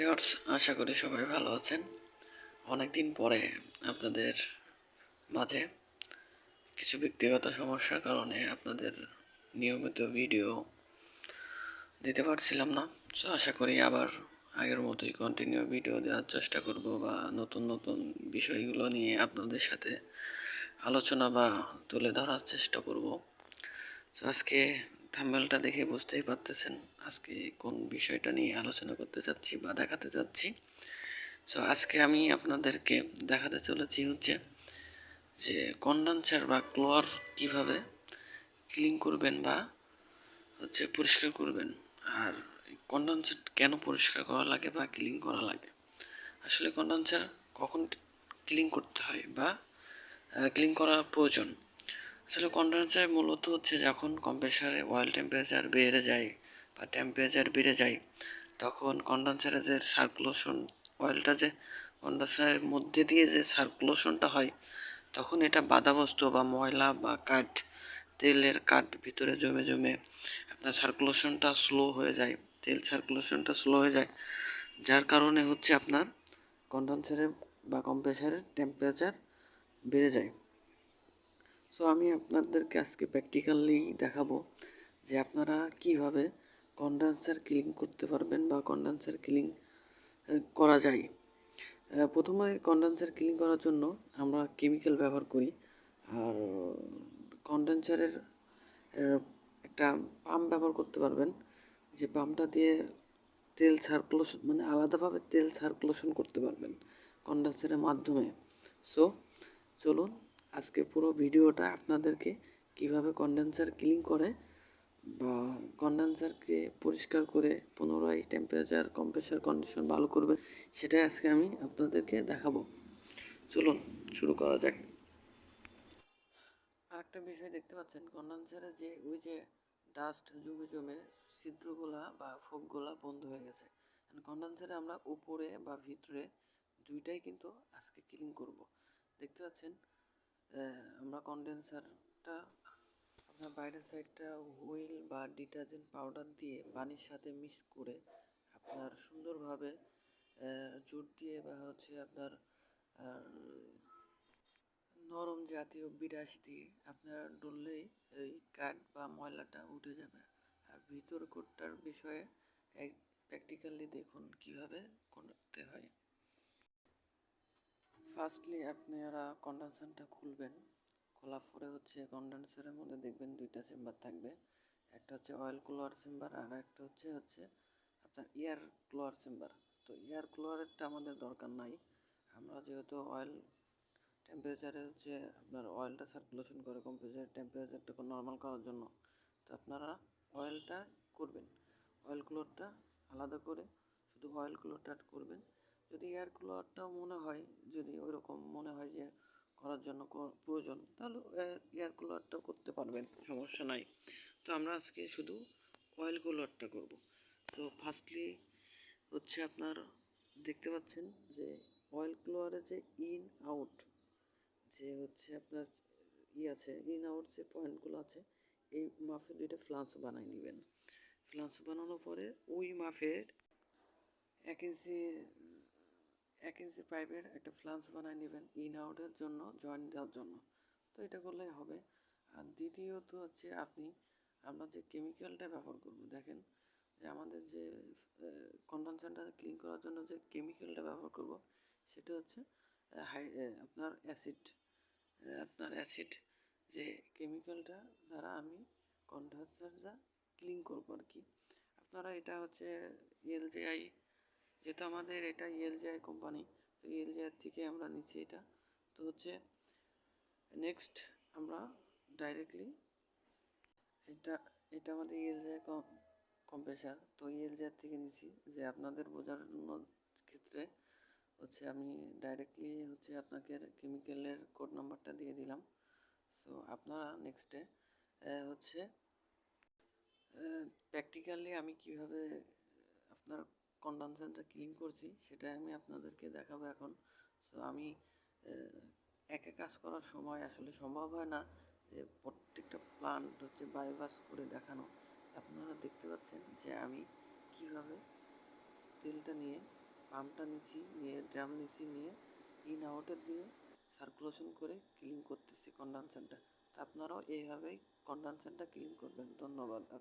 Viewers, আশা করি সবাই ভালো আছেন। অনেক দিন পরে আপনাদের মাঝে কিছু ব্যক্তিগত সমস্যার কারণে আপনাদের নিয়মিত ভিডিও দিতে পারছিলাম না। সো আশা করি আবার আগের মতোই কন্টিনিউ ভিডিও দেওয়ার চেষ্টা করব বা নতুন নতুন বিষয়গুলো নিয়ে আপনাদের সাথে আলোচনা বা তুলে ধরার চেষ্টা করব। তো আজকে থাম্বনেলটা দেখে বুঝতেই পারতেছেন আজকে কোন বিষয়টা নিয়ে আলোচনা করতে চাচ্ছি বা দেখাতে চাচ্ছি। সো আজকে আমি আপনাদেরকে দেখাতে চলেছি হচ্ছে যে কন্ডেন্সার বা ক্লোয়ার কিভাবে ক্লিন করবেন বা হচ্ছে পরিষ্কার করবেন। আর কন্ডেন্সার কেন পরিষ্কার করা লাগে বা ক্লিন করা লাগে, আসলে কন্ডেন্সার কখন ক্লিন করতে হয় বা ক্লিন করা প্রয়োজন। আসলে কন্ডেন্সার মূলত হচ্ছে যখন কম্প্রেসারে অয়েল টেম্পারেচার বেড়ে যায় বা টেম্পারেচার বেড়ে যায়, তখন কন্ডেন্সারে যে সার্কুলেশন অয়েলটা যে কন্ডেন্সারের মধ্যে দিয়ে যে সার্কুলেশনটা হয়, তখন এটা বাধাগ্রস্ত বা ময়লা বা কাঠ, তেলের কাঠ ভিতরে জমে জমে আপনার সার্কুলেশনটা স্লো হয়ে যায়, তেল সার্কুলেশনটা স্লো হয়ে যায়, যার কারণে হচ্ছে আপনার কন্ডেন্সারের বা কম্প্রেসারের টেম্পারেচার বেড়ে যায়। সো আমি আপনাদেরকে আজকে প্র্যাকটিক্যালি দেখাবো যে আপনারা কিভাবে কন্ডেন্সার ক্লিন করতে পারবেন বা কন্ডেন্সার ক্লিন করা যায়। প্রথমে কন্ডেন্সার ক্লিন করার জন্য আমরা কেমিক্যাল ব্যবহার করি। আর কন্ডেন্সারের একটা পাম্প ব্যবহার করতে পারবেন, যে পাম্পটা দিয়ে তেল সার্কুলেশন মানে আলাদাভাবে তেল সার্কুলেশন করতে পারবেন কন্ডেন্সারের মাধ্যমে। সো চলুন আজকে পুরো ভিডিওটা আপনাদেরকে কিভাবে কন্ডেন্সার ক্লিন করে বা কন্ডেন্সারকে পরিষ্কার করে পুনরায় টেম্পারেচার কম্প্রেসার কন্ডিশন ভালো করবে, সেটাই আজকে আমি আপনাদেরকে দেখাবো। চলুন শুরু করা যাক। আরেকটা বিষয় দেখতে পাচ্ছেন, কন্ডেন্সারে যে ওই যে ডাস্ট জমে জমে ছিদ্রগুলা বা ফোকগুলা বন্ধ হয়ে গেছে। কন্ডেন্সারে আমরা উপরে বা ভিতরে দুইটাই কিন্তু আজকে ক্লিন করব। দেখতে পাচ্ছেন আমরা কন্ডেন্সারটা আপনার বাইরের সাইডটা হুইল বা ডিটারজেন্ট পাউডার দিয়ে পানির সাথে মিক্স করে আপনার সুন্দরভাবে জোর দিয়ে বা হচ্ছে আপনার নরম জাতীয় বিরাস দিয়ে আপনারা ডললেই এই কাঠ বা ময়লাটা উঠে যাবে। আর ভিতর কোটটার বিষয়ে প্র্যাকটিক্যালি দেখুন কিভাবে করতে হয়। ফার্স্টলি আপনারা কন্ডেন্সারটা খুলবেন। খোলার পরে হচ্ছে কন্ডেন্সারের মধ্যে দেখবেন দুইটা চেম্বার থাকবে, একটা হচ্ছে অয়েল কুলার চেম্বার আর একটা হচ্ছে আপনার এয়ার কুলার চেম্বার। তো এয়ার কুলারেরটা আমাদের দরকার নাই, আমরা যেহেতু অয়েল টেম্পারেচারে হচ্ছে আপনার অয়েলটা সার্কুলেশন করে কম্প্রেসারের টেম্পারেচারটাকে নর্মাল করার জন্য। তো আপনারা অয়েলটা করবেন, অয়েল কুলারটা আলাদা করে শুধু অয়েল কুলারটা করবেন। যদি এয়ার কুলারটাও মনে হয়, যদি ওইরকম মনে হয় যে করার জন্য প্রয়োজন, তাহলে এয়ার কুলারটাও করতে পারবেন, সমস্যা নাই। তো আমরা আজকে শুধু অয়েল কুলারটা করব। তো ফার্স্টলি হচ্ছে আপনার দেখতে পাচ্ছেন যে অয়েল কুলারে যে ইন আউট যে হচ্ছে আপনার আছে ইন আউট যে পয়েন্টগুলো আছে, এই মাপে দুইটা ফ্লান্স বানিয়ে নেবেন। ফ্লান্স বানানোর পরে ওই মাপের 1 ইঞ্চি 1 ইঞ্চি পাইপের একটা ফ্লান্স বানিয়ে নেবেন ইন আউটের জন্য, জয়েন্ট দেওয়ার জন্য। তো এটা করলেই হবে। আর দ্বিতীয়ত হচ্ছে আমরা যে কেমিক্যালটা ব্যবহার করব, দেখেন যে আমাদের যে কন্ডেন্সারটা ক্লিন করার জন্য যে কেমিক্যালটা ব্যবহার করব, সেটা হচ্ছে আপনার অ্যাসিড যে কেমিক্যালটা দ্বারা আমি কন্ডেন্সারটা ক্লিন করবো আর কি। আপনারা এটা হচ্ছে এলজিআই, যেহেতু আমাদের এটা এলজিআই কোম্পানি, তো এলজিআই থেকে আমরা নিচ্ছি এটা। তো হচ্ছে নেক্সট আমরা ডাইরেক্টলি এটা এটা আমাদের এলজিআই কম্প্রেসার, তো এলজিআই থেকে নিচ্ছি, যে আপনাদের বোঝার জন্য ক্ষেত্রে হচ্ছে আমি ডাইরেক্টলি হচ্ছে আপনাকে কেমিক্যালের কোড নাম্বারটা দিয়ে দিলাম। সো আপনারা নেক্সটে হচ্ছে প্র্যাকটিক্যালি আমি কিভাবে আপনার কন্ডেন্সারটা ক্লিন করছি সেটা আমি আপনাদেরকে দেখাবো এখন। সো আমি একা কাজ করার সময় আসলে সম্ভব হয় না যে প্রত্যেকটা প্লান্ট হচ্ছে বাইপাস করে দেখানো। আপনারা দেখতে পাচ্ছেন যে আমি কিভাবে তেলটা নিয়ে পাম্পটা নিচ্ছি, নিয়ে ড্রাম নিচ্ছি, নিয়ে ইন আউটে দিয়ে সার্কুলেশন করে ক্লিন করতেছি কন্ডেনসারটা। তো আপনারাও এইভাবেই কন্ডেনসারটা ক্লিন করবেন। ধন্যবাদ।